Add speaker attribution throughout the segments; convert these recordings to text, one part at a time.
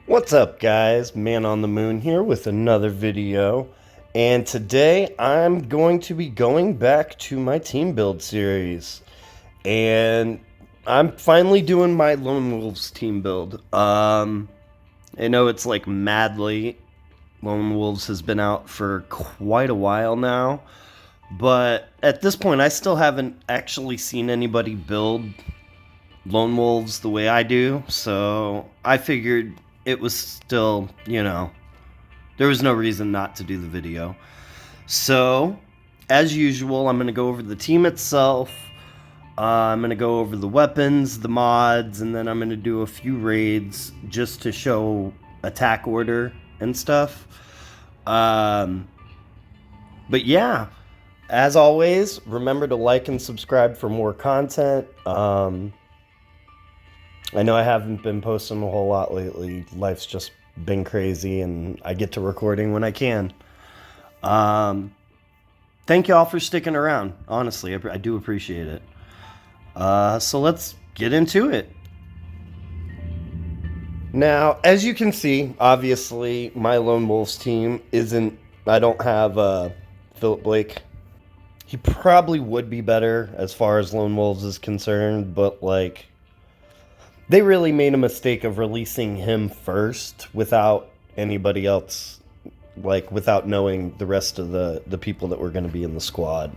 Speaker 1: What's up, guys? Man on the Moon here with another video. And today I'm going to be going back to my team build series. And I'm finally doing my Lone Wolves team build. I know it's like mad late. Lone Wolves has been out for quite a while now. But at this point, I still haven't actually seen anybody build Lone Wolves the way I do. So I figured it was still, there was no reason not to do the video. So, as usual, I'm going to go over the team itself. I'm going to go over the weapons, the mods, and then I'm going to do a few raids just to show attack order and stuff. But yeah, as always, remember to like and subscribe for more content. I know I haven't been posting a whole lot lately. Life's just been crazy, and I get to recording when I can. Thank you all for sticking around. Honestly, I do appreciate it. So let's get into it. Now, as you can see, obviously, my Lone Wolves team isn't... I don't have Philip Blake. He probably would be better as far as Lone Wolves is concerned, but, like... They really made a mistake of releasing him first without anybody else, like without knowing the rest of the people that were going to be in the squad.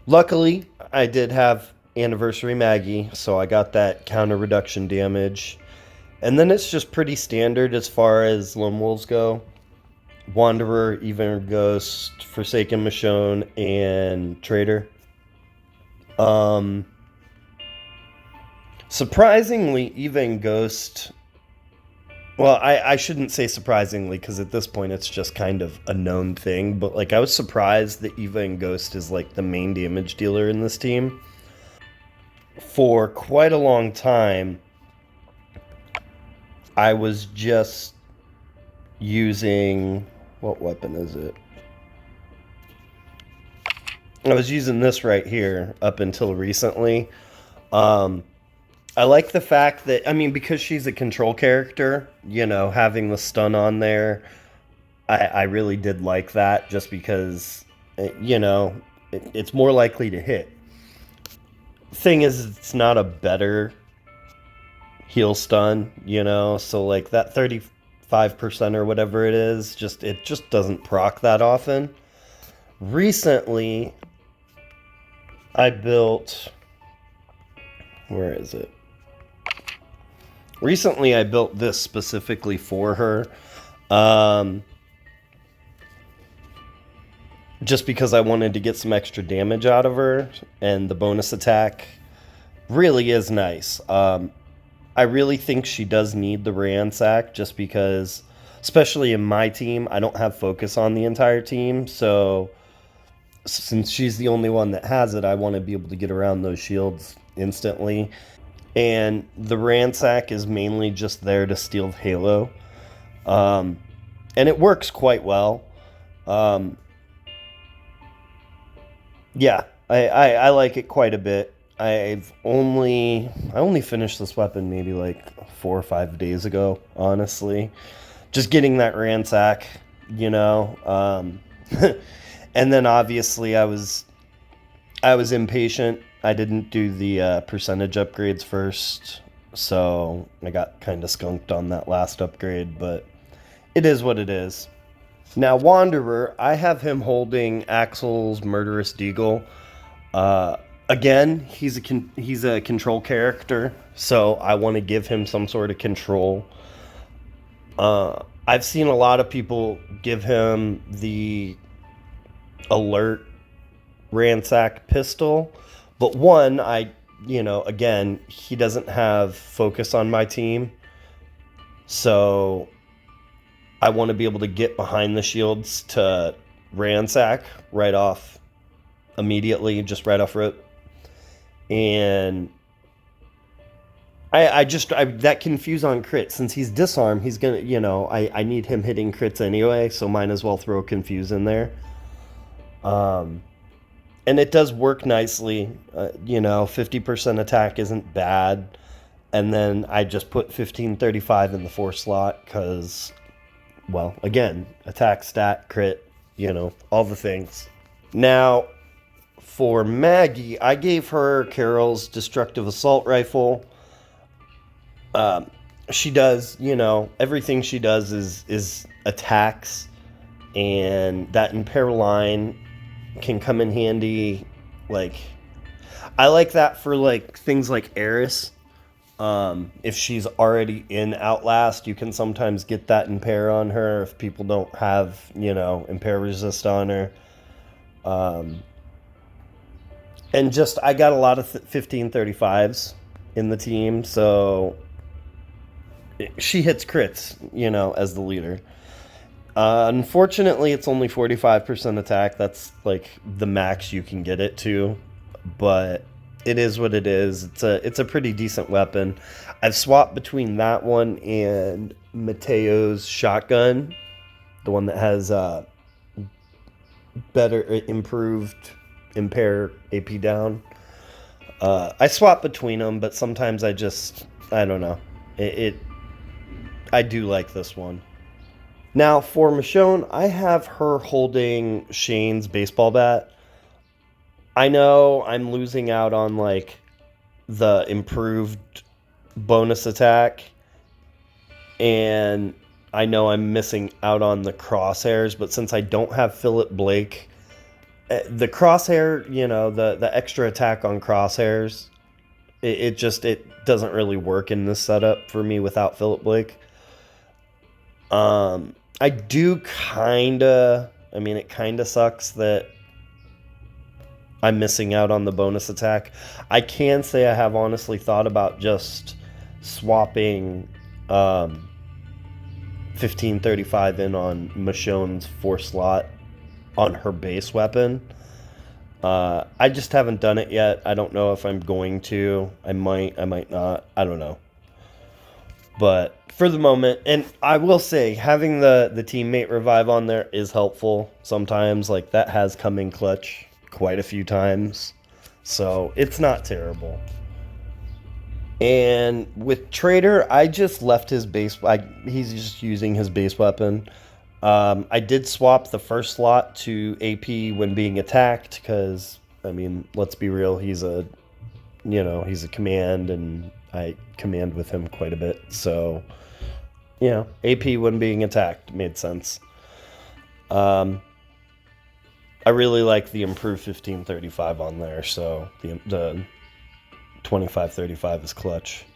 Speaker 1: Luckily, I did have Anniversary Maggie, so I got that counter reduction damage. And then it's just pretty standard as far as Lone Wolves go. Wanderer, Even Ghost, Forsaken Michonne, and Traitor. Surprisingly, even Ghost... Well, I shouldn't say surprisingly, because at this point it's just kind of a known thing, but like I was surprised that Eva and Ghost is like the main damage dealer in this team. For quite a long time, I was just using... What weapon is it? I was using this right here up until recently. I like the fact that, I mean, because she's a control character, having the stun on there, I really did like that just because, it's more likely to hit. Thing is, it's not a better heal stun, so like that 35% or whatever it is, it just doesn't proc that often. Recently, I built... Where is it? Recently, I built this specifically for her. Just because I wanted to get some extra damage out of her. And the bonus attack really is nice. I really think she does need the ransack. Just because, especially in my team, I don't have focus on the entire team. So, since she's the only one that has it, I want to be able to get around those shields instantly. And the ransack is mainly just there to steal Halo. And it works quite well. Yeah, I like it quite a bit. I only finished this weapon maybe like 4 or 5 days ago, honestly. Just getting that ransack, and then obviously I was impatient. I didn't do the percentage upgrades first, so I got kind of skunked on that last upgrade, but it is what it is. Now, Wanderer, I have him holding Axel's Murderous Deagle. Again, he's a control character, so I want to give him some sort of control. I've seen a lot of people give him the alert ransack pistol, but one, again, he doesn't have focus on my team, so I want to be able to get behind the shields to ransack right off immediately, just right off rip. And I that confuse on crit, since he's disarmed, he's gonna, I need him hitting crits anyway, so might as well throw confuse in there. And it does work nicely. 50% attack isn't bad. And then I just put 1535 in the 4 slot because, well, again, attack, stat, crit, all the things. Now, for Maggie, I gave her Carol's Destructive Assault Rifle. She does, everything she does is attacks, and that Impair line can come in handy. Like, I like that for like things like Eris. If she's already in Outlast, you can sometimes get that Impair on her if people don't have, Impair resist on her. And just, I got a lot of 1535s in the team, so she hits crits, as the leader. Unfortunately, it's only 45% attack. That's like the max you can get it to, but it is what it is. It's a pretty decent weapon. I've swapped between that one and Mateo's shotgun, the one that has better improved Impair AP down. I swap between them, but sometimes I don't know. I do like this one. Now for Michonne, I have her holding Shane's baseball bat. I know I'm losing out on like the improved bonus attack, and I know I'm missing out on the crosshairs, but since I don't have Philip Blake, the crosshair, the extra attack on crosshairs, it doesn't really work in this setup for me without Philip Blake. I do it kind of sucks that I'm missing out on the bonus attack. I can say I have honestly thought about just swapping 1535 in on Michonne's 4 slot on her base weapon. I just haven't done it yet. I don't know if I'm going to. I might not. I don't know. But for the moment, and I will say, having the teammate revive on there is helpful sometimes. Like, that has come in clutch quite a few times. So, it's not terrible. And with Trader, I just left his base. He's just using his base weapon. I did swap the first slot to AP when being attacked because, let's be real, he's a command, and I command with him quite a bit. So, AP when being attacked made sense. I really like the improved 1535 on there, so the 2535 is clutch.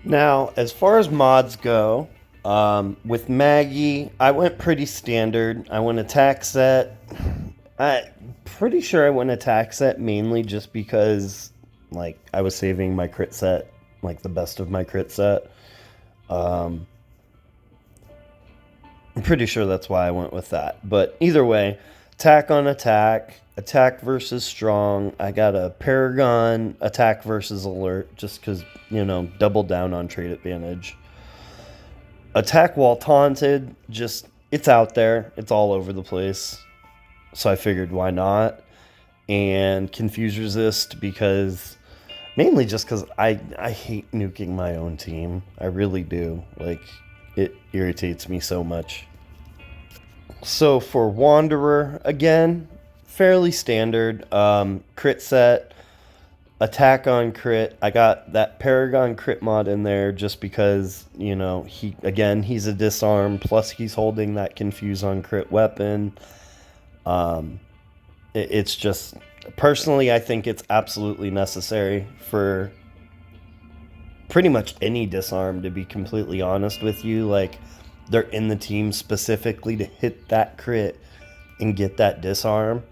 Speaker 1: Now, as far as mods go, with Maggie, I went pretty standard. I went attack set. I'm pretty sure I went attack set mainly just because, like, I was saving my crit set, like the best of my crit set. I'm pretty sure that's why I went with that. But either way, attack on attack, attack versus strong. I got a Paragon attack versus alert just because, double down on trait advantage. Attack while taunted, it's out there. It's all over the place. So I figured, why not? And confuse resist mainly just because I hate nuking my own team. I really do. Like, it irritates me so much. So for Wanderer, again, fairly standard. Crit set, attack on crit. I got that Paragon crit mod in there just because, he's a disarm, plus he's holding that confuse on crit weapon. It's just, personally, I think it's absolutely necessary for pretty much any disarm, to be completely honest with you. Like, they're in the team specifically to hit that crit and get that disarm.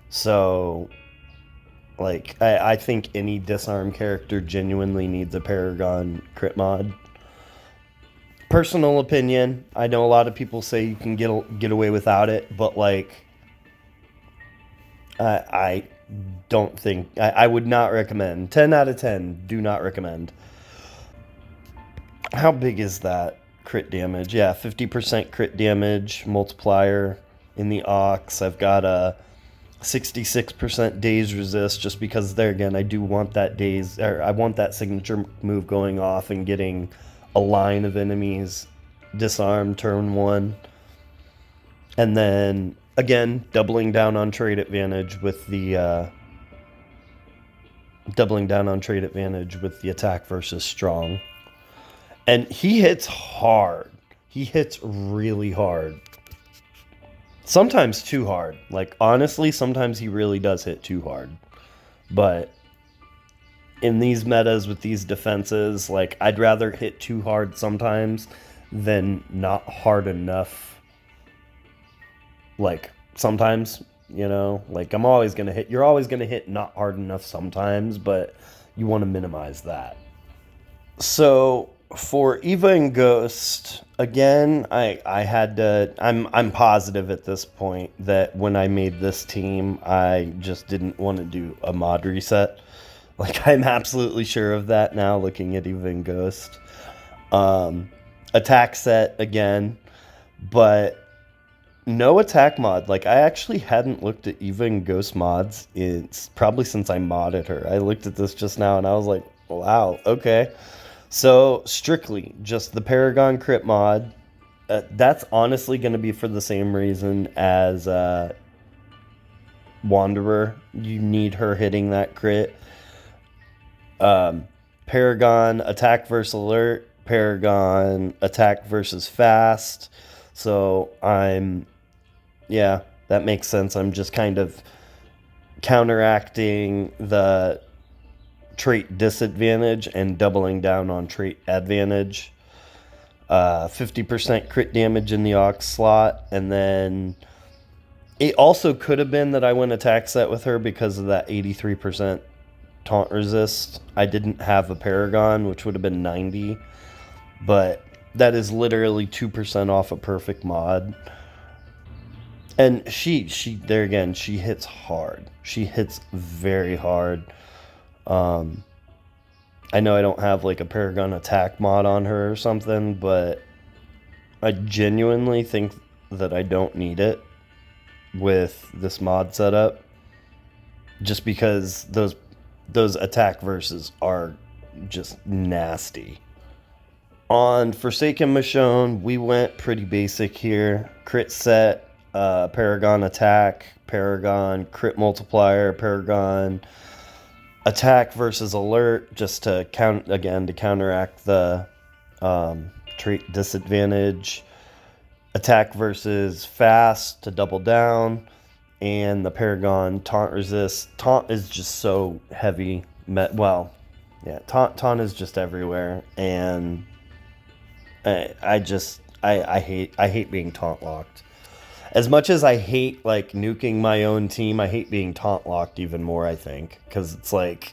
Speaker 1: So, like, I think any disarm character genuinely needs a Paragon crit mod. Personal opinion, I know a lot of people say you can get away without it, but, like, I don't think, I would not recommend. 10 out of 10, do not recommend. How big is that crit damage? Yeah, 50% crit damage multiplier in the Ox. I've got a 66% daze resist, just because there again I do want that daze, or I want that signature move going off and getting a line of enemies disarmed turn one. And then again, doubling down on trade advantage with the attack versus strong. And he hits hard. He hits really hard. Sometimes too hard. Like, honestly, sometimes he really does hit too hard. But in these metas with these defenses, like, I'd rather hit too hard sometimes than not hard enough. Like, sometimes, you know, like, you're always going to hit not hard enough sometimes, but you want to minimize that. So for Eva and Ghost, again, I'm positive at this point that when I made this team, I just didn't want to do a mod reset. Like, I'm absolutely sure of that now, looking at Eva and Ghost. Attack set again, but no attack mod. Like, I actually hadn't looked at Eva and Ghost mods probably since I modded her. I looked at this just now and I was like, wow, okay. So, strictly just the Paragon crit mod. That's honestly going to be for the same reason as Wanderer. You need her hitting that crit. Paragon attack versus alert. Paragon attack versus fast. So, yeah, that makes sense. I'm just kind of counteracting the trait disadvantage and doubling down on trait advantage. 50% crit damage in the Aux slot, and then it also could have been that I went attack set with her because of that 83% taunt resist. I didn't have a Paragon, which would have been 90, but that is literally 2% off a perfect mod. And she there again, she hits hard. She hits very hard. I know I don't have like a Paragon attack mod on her or something, but I genuinely think that I don't need it with this mod setup, just because those attack verses are just nasty. On Forsaken Michonne, we went pretty basic here. Crit set, Paragon attack, Paragon crit multiplier, Paragon attack versus alert, just to counteract the trait disadvantage. Attack versus fast to double down, and the Paragon taunt resist. Taunt is just so heavy. Taunt is just everywhere, and I hate being taunt locked. As much as I hate, like, nuking my own team, I hate being taunt locked even more, I think. Because it's like,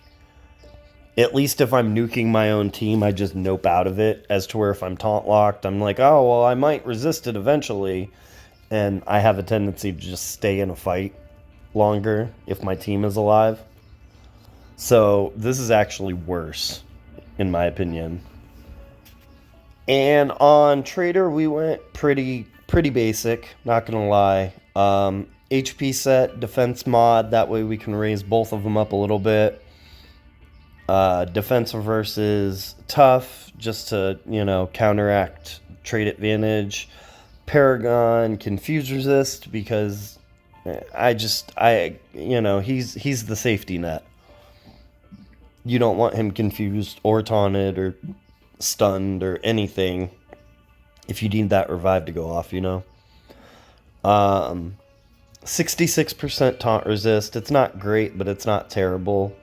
Speaker 1: at least if I'm nuking my own team, I just nope out of it. As to where if I'm taunt locked, I'm like, oh, well, I might resist it eventually. And I have a tendency to just stay in a fight longer if my team is alive. So this is actually worse, in my opinion. And on Trader, we went pretty basic, not gonna lie. HP set, defense mod, that way we can raise both of them up a little bit. Defense versus tough, just to, counteract trait advantage. Paragon confuse resist, because he's the safety net. You don't want him confused or taunted or stunned or anything if you need that revive to go off, 66% taunt resist. It's not great, but it's not terrible.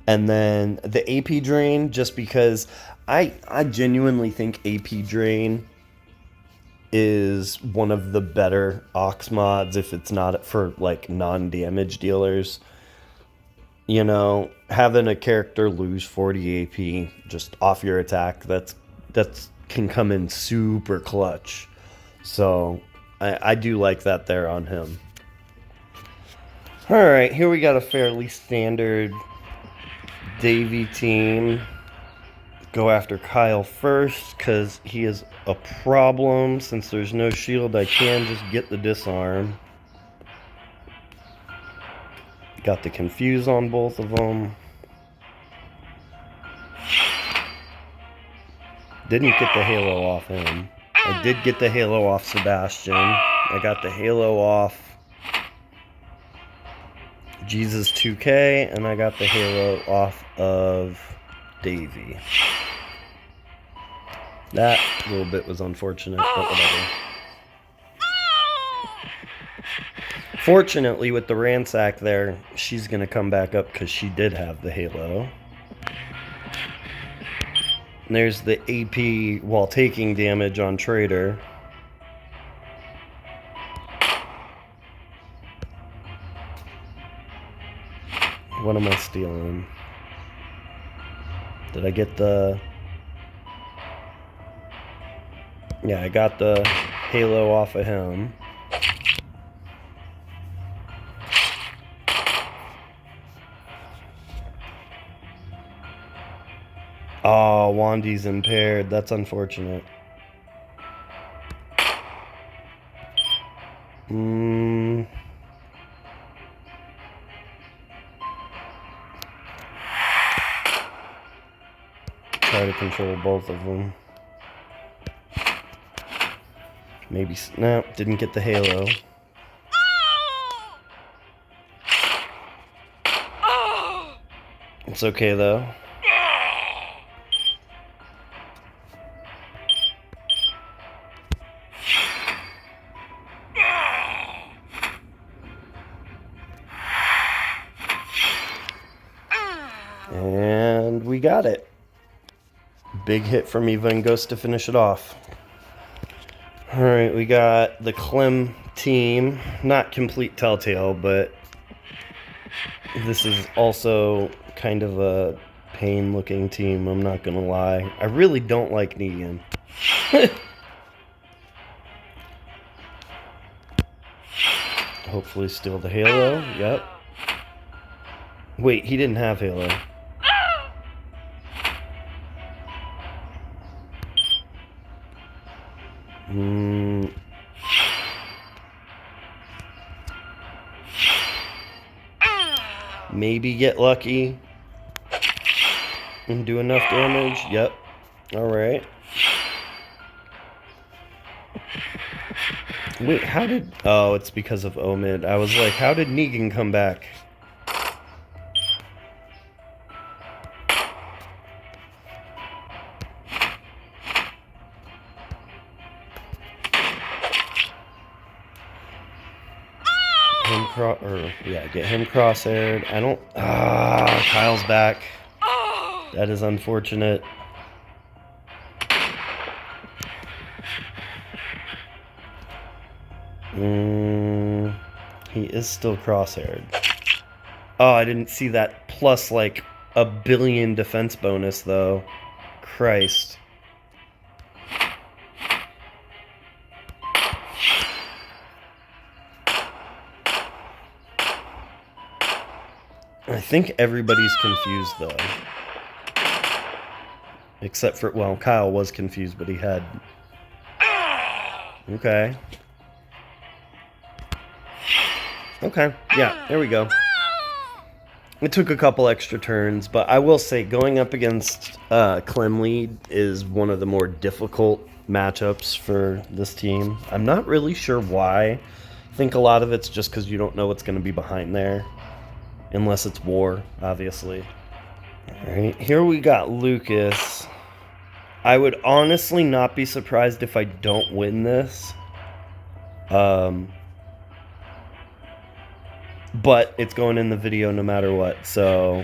Speaker 1: And then the AP drain, just because I genuinely think AP drain is one of the better Aux mods, if it's not for, like, non-damage dealers. Having a character lose 40 AP just off your attack, that's can come in super clutch. So I do like that there on him. Alright, here we got a fairly standard Davey team. Go after Kyle first, because he is a problem. Since there's no shield, I can just get the disarm. Got the confuse on both of them. Didn't get the halo off him. I did get the halo off Sebastian. I got the halo off Jesus 2K, and I got the halo off of Davey. That little bit was unfortunate, but whatever. Fortunately, with the ransack there, she's going to come back up because she did have the halo. And there's the AP while taking damage on Trader. What am I stealing? Did I get the... Yeah, I got the halo off of him. Oh, Wandy's impaired. That's unfortunate. Try to control both of them. Maybe... No, didn't get the halo. It's okay, though. And we got it. Big hit from Eva and Ghost to finish it off. Alright, we got the Clem team. Not complete Telltale, but this is also kind of a pain-looking team, I'm not gonna lie. I really don't like Negan. Hopefully steal the halo. Yep. Wait, he didn't have halo. Maybe get lucky and do enough damage. Yep. Alright. Wait, how did... Oh, it's because of Omid. I was like, how did Negan come back? Get him cross-aired. I don't... Kyle's back. That is unfortunate. He is still cross-haired. Oh, I didn't see that plus, like, a billion defense bonus, though. Christ. I think everybody's confused, though. Except for, well, Kyle was confused, but he had... Okay. Okay, yeah, there we go. It took a couple extra turns, but I will say going up against Clem Lead is one of the more difficult matchups for this team. I'm not really sure why. I think a lot of it's just because you don't know what's going to be behind there. Unless it's war, obviously. Alright, here we got Lucas. I would honestly not be surprised if I don't win this. But it's going in the video no matter what, so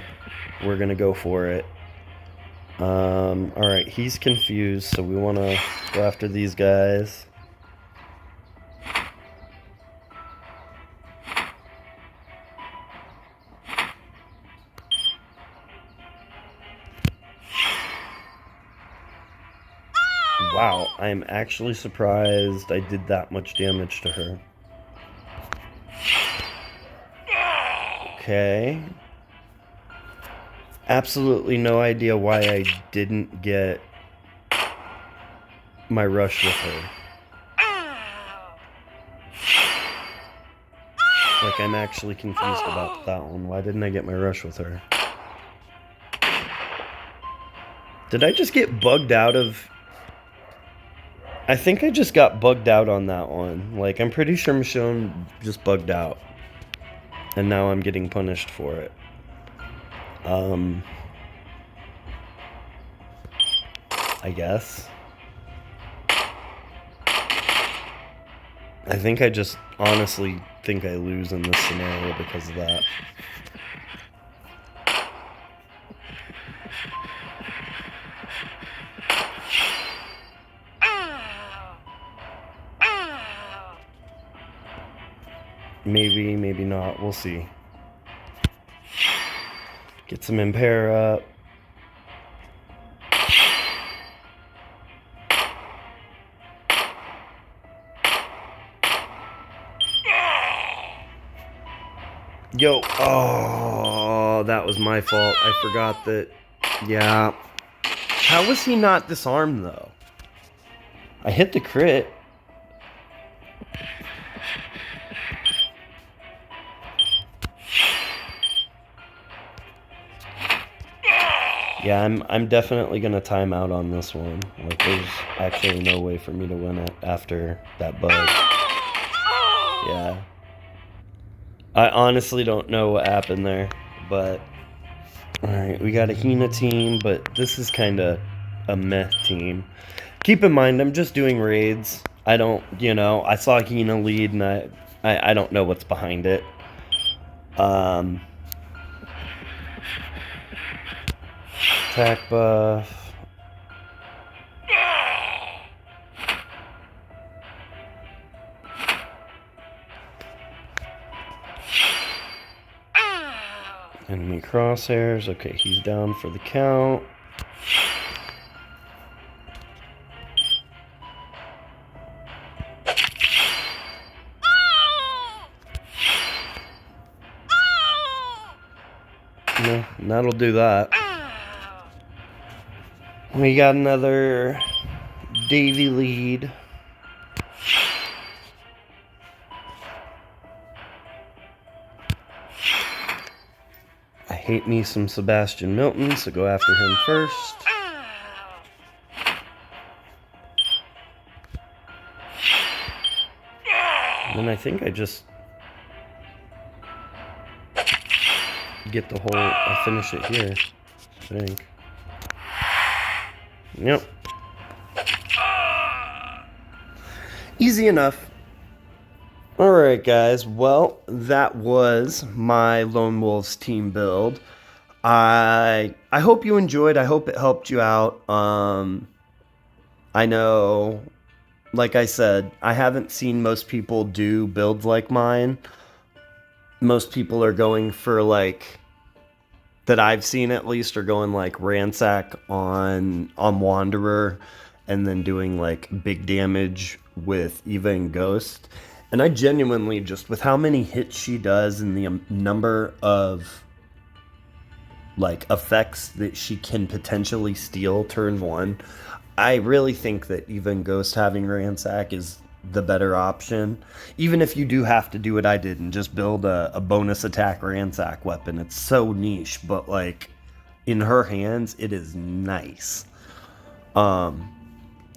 Speaker 1: we're going to go for it. Alright, he's confused, so we want to go after these guys. Wow, I am actually surprised I did that much damage to her. Okay. Absolutely no idea why I didn't get my rush with her. Like, Like, I'm actually confused about that one. Why didn't I get my rush with her? Did I just get bugged out of... I think I just got bugged out on that one. Like, I'm pretty sure Michonne just bugged out. And now I'm getting punished for it. I guess. I think I just honestly think I lose in this scenario because of that. Maybe, maybe not. We'll see. Get some impair up. Yo, oh, that was my fault. I forgot that. Yeah. How was he not disarmed, though? I hit the crit. Yeah, I'm definitely gonna time out on this one. Like, there's actually no way for me to win it after that bug. Yeah. I honestly don't know what happened there, but... Alright, we got a Hina team, but this is kind of a meh team. Keep in mind, I'm just doing raids. I don't, you know, I saw Hina lead, and I don't know what's behind it. Attack buff. Enemy crosshairs. Okay, he's down for the count. No, that'll do that. We got another Davy lead. I hate me some Sebastian Milton, so go after him first. And then I think I just get the whole... I'll finish it here, I think. Yep. Easy enough. Alright guys, well, that was my Lone Wolves team build. I hope you enjoyed. I hope it helped you out. I know, like I said, I haven't seen most people do builds like mine. Most people are going for, like, that I've seen at least, are going like Ransack on Wanderer, and then doing like big damage with Eva and Ghost. And I genuinely, just with how many hits she does and the number of like effects that she can potentially steal turn one, I really think that Eva and Ghost having Ransack is the better option. Even if you do have to do what I did and just build a bonus attack Ransack weapon, it's so niche, but like in her hands it is nice.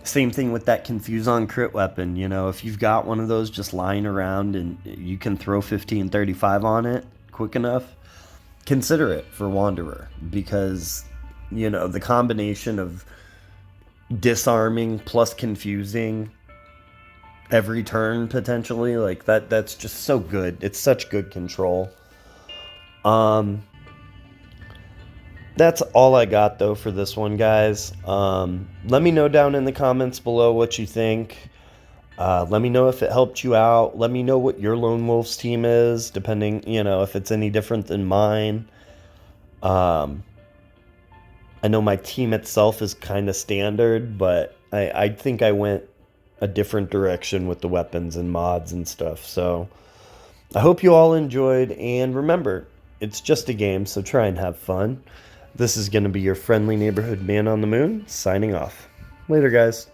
Speaker 1: Same thing with that Confuse on crit weapon. You know, if you've got one of those just lying around and you can throw 1535 on it quick enough, consider it for Wanderer, because you know the combination of disarming plus confusing every turn potentially, like that's just so good. It's such good control. That's all I got though for this one, guys. Let me know down in the comments below what you think. Let me know if it helped you out. Let me know what your Lone Wolves team is, depending, you know, if it's any different than mine. I know my team itself is kind of standard, but I think I went a different direction with the weapons and mods and stuff. So I hope you all enjoyed, and remember, it's just a game, so try and have fun. This is going to be your friendly neighborhood man on the moon, signing off. Later, guys.